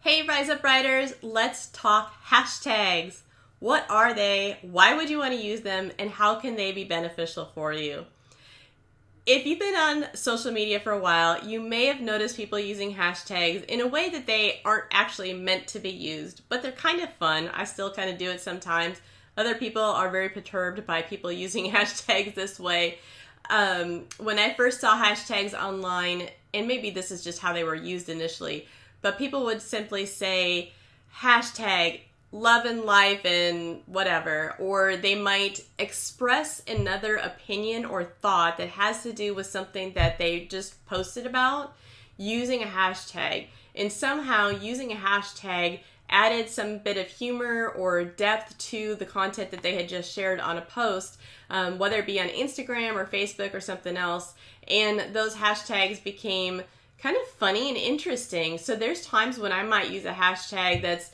Hey Rise Up Writers, let's talk hashtags. What are they? Why would you want to use them? And how can they be beneficial for you? If you've been on social media for a while, you may have noticed people using hashtags in a way that they aren't actually meant to be used, but they're kind of fun. I still kind of do it sometimes. Other people are very perturbed by people using hashtags this way. When I first saw hashtags online, and maybe this is just how they were used initially, but people would simply say hashtag love and life and whatever, or they might express another opinion or thought that has to do with something that they just posted about using a hashtag. And somehow using a hashtag added some bit of humor or depth to the content that they had just shared on a post, whether it be on Instagram or Facebook or something else. And those hashtags became kind of funny and interesting. So there's times when I might use a hashtag that's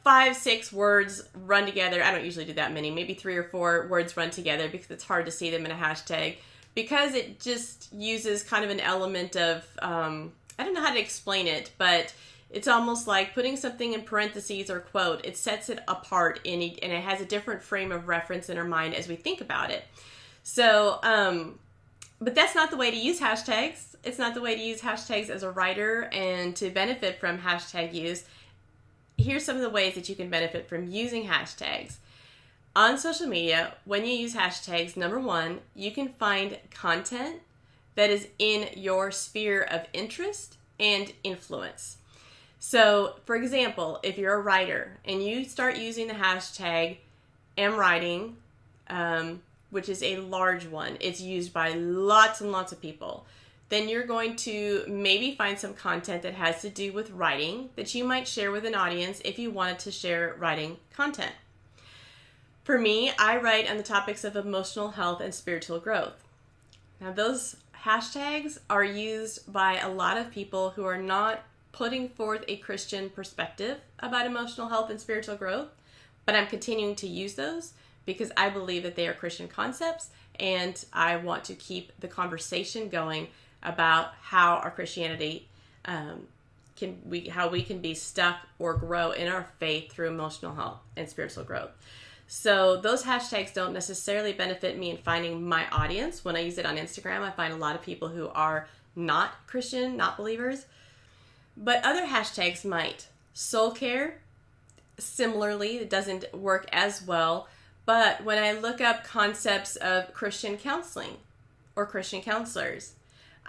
5-6 words run together. I don't usually do that many, maybe 3 or 4 words run together because it's hard to see them in a hashtag, because it just uses kind of an element of, I don't know how to explain it, but it's almost like putting something in parentheses or quote. It sets it apart and it has a different frame of reference in our mind as we think about it. So, but that's not the way to use hashtags. It's not the way to use hashtags as a writer and to benefit from hashtag use. Here's some of the ways that you can benefit from using hashtags. On social media, when you use hashtags, number one, you can find content that is in your sphere of interest and influence. So, for example, if you're a writer and you start using the hashtag #amwriting, which is a large one, it's used by lots and lots of people, then you're going to maybe find some content that has to do with writing that you might share with an audience if you wanted to share writing content. For me, I write on the topics of emotional health and spiritual growth. Now, those hashtags are used by a lot of people who are not putting forth a Christian perspective about emotional health and spiritual growth, but I'm continuing to use those because I believe that they are Christian concepts, and I want to keep the conversation going about how our Christianity how we can be stuck or grow in our faith through emotional health and spiritual growth. So those hashtags don't necessarily benefit me in finding my audience. When I use it on Instagram, I find a lot of people who are not Christian, not believers. But other hashtags might. Soul care, similarly, it doesn't work as well. But when I look up concepts of Christian counseling or Christian counselors,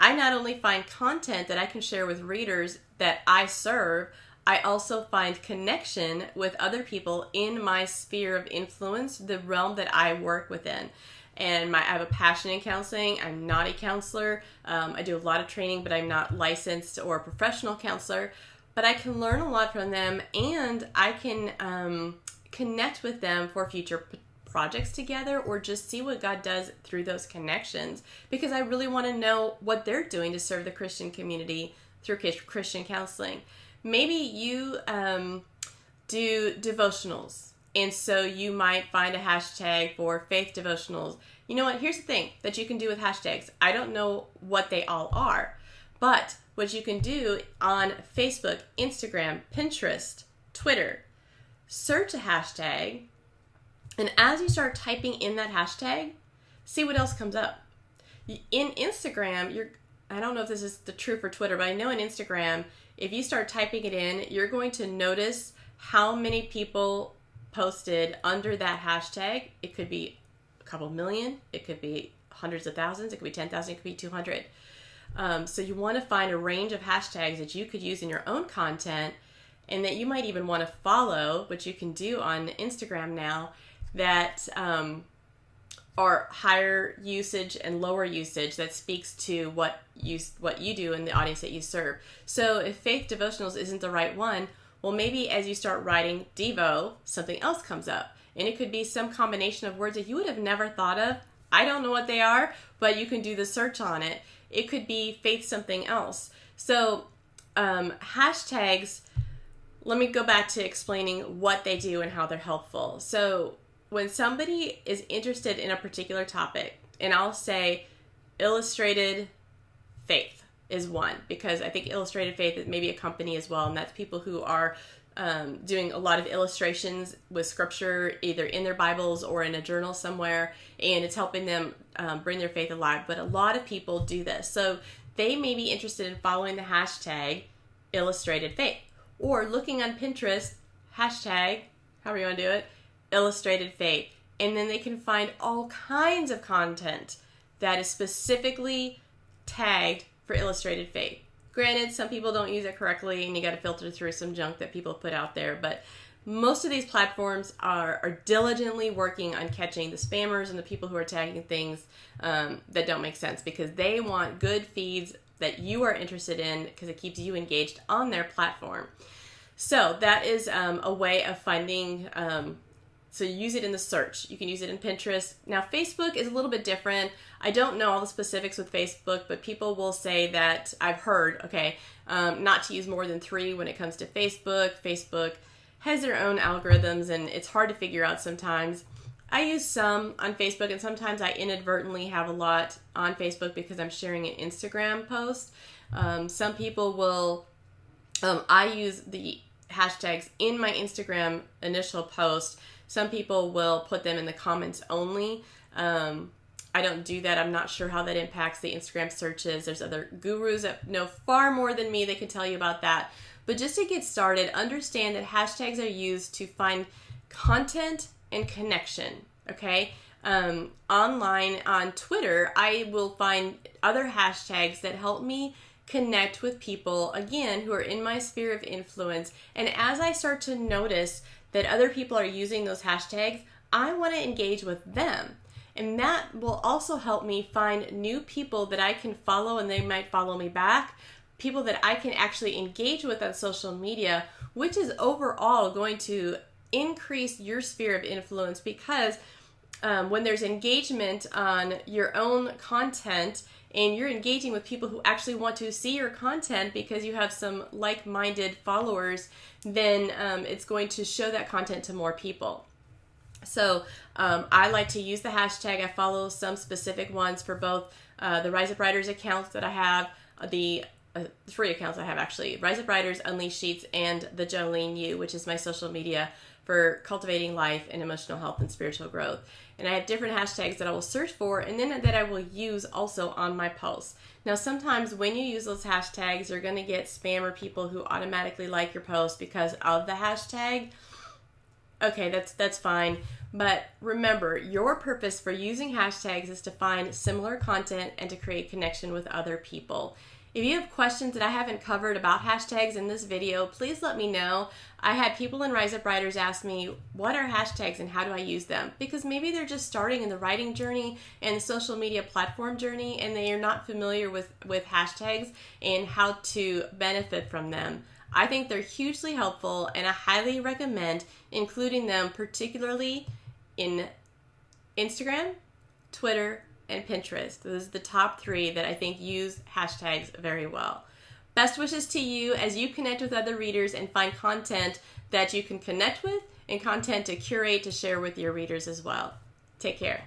I not only find content that I can share with readers that I serve, I also find connection with other people in my sphere of influence, the realm that I work within. And I have a passion in counseling. I'm not a counselor. I do a lot of training, but I'm not licensed or a professional counselor. But I can learn a lot from them, and I can connect with them for future projects together, or just see what God does through those connections, because I really want to know what they're doing to serve the Christian community through Christian counseling. Maybe you do devotionals, and so you might find a hashtag for faith devotionals. You know what? Here's the thing that you can do with hashtags. I don't know what they all are, but what you can do on Facebook, Instagram, Pinterest, Twitter, search a hashtag, and as you start typing in that hashtag, see what else comes up. In Instagram, I don't know if this is the true for Twitter, but I know in Instagram, if you start typing it in, you're going to notice how many people posted under that hashtag. It could be a couple million, it could be hundreds of thousands, it could be 10,000, it could be 200. So you want to find a range of hashtags that you could use in your own content, and that you might even want to follow, which you can do on Instagram now, that are higher usage and lower usage, that speaks to what you do in the audience that you serve. So if faith devotionals isn't the right one, well, maybe as you start writing Devo, something else comes up. And it could be some combination of words that you would have never thought of. I don't know what they are, but you can do the search on it. It could be faith something else. So hashtags, let me go back to explaining what they do and how they're helpful. So when somebody is interested in a particular topic, and I'll say illustrated faith, is one, because I think Illustrated Faith is maybe a company as well, and that's people who are doing a lot of illustrations with scripture either in their Bibles or in a journal somewhere, and it's helping them bring their faith alive. But a lot of people do this, so they may be interested in following the hashtag Illustrated Faith, or looking on Pinterest, hashtag, however you want to do it, Illustrated Faith, and then they can find all kinds of content that is specifically tagged for Illustrated Faith. Granted, some people don't use it correctly, and you got to filter through some junk that people put out there, but most of these platforms are diligently working on catching the spammers and the people who are tagging things that don't make sense, because they want good feeds that you are interested in, because it keeps you engaged on their platform. So that is a way of finding, so use it in the search. You can use it in Pinterest. Now, Facebook is a little bit different. I don't know all the specifics with Facebook, but people will say that, I've heard, okay, not to use more than 3 when it comes to Facebook. Facebook has their own algorithms, and it's hard to figure out sometimes. I use some on Facebook, and sometimes I inadvertently have a lot on Facebook because I'm sharing an Instagram post. Some people will, I use the hashtags in my Instagram initial post. Some people will put them in the comments only. I don't do that. I'm not sure how that impacts the Instagram searches. There's other gurus that know far more than me. They can tell you about that. But just to get started, understand that hashtags are used to find content and connection, okay? Online, on Twitter, I will find other hashtags that help me connect with people, again, who are in my sphere of influence. And as I start to notice that other people are using those hashtags, I want to engage with them. And that will also help me find new people that I can follow, and they might follow me back. People that I can actually engage with on social media, which is overall going to increase your sphere of influence, because when there's engagement on your own content and you're engaging with people who actually want to see your content because you have some like-minded followers, then it's going to show that content to more people. So I like to use the hashtag. I follow some specific ones for both the Rise Up Writers accounts that I have, the 3 accounts I have actually, Rise Up Writers, Unleash Sheets, and the Jolene U, which is my social media for cultivating life and emotional health and spiritual growth. And I have different hashtags that I will search for, and then that I will use also on my posts. Now, sometimes when you use those hashtags, you're going to get spammer people who automatically like your post because of the hashtag. Okay, that's fine. But remember, your purpose for using hashtags is to find similar content and to create connection with other people. If you have questions that I haven't covered about hashtags in this video, please let me know. I had people in Rise Up Writers ask me, what are hashtags and how do I use them? Because maybe they're just starting in the writing journey and the social media platform journey, and they are not familiar with hashtags and how to benefit from them. I think they're hugely helpful, and I highly recommend including them, particularly in Instagram, Twitter, and Pinterest. Those are the top 3 that I think use hashtags very well. Best wishes to you as you connect with other readers and find content that you can connect with, and content to curate to share with your readers as well. Take care.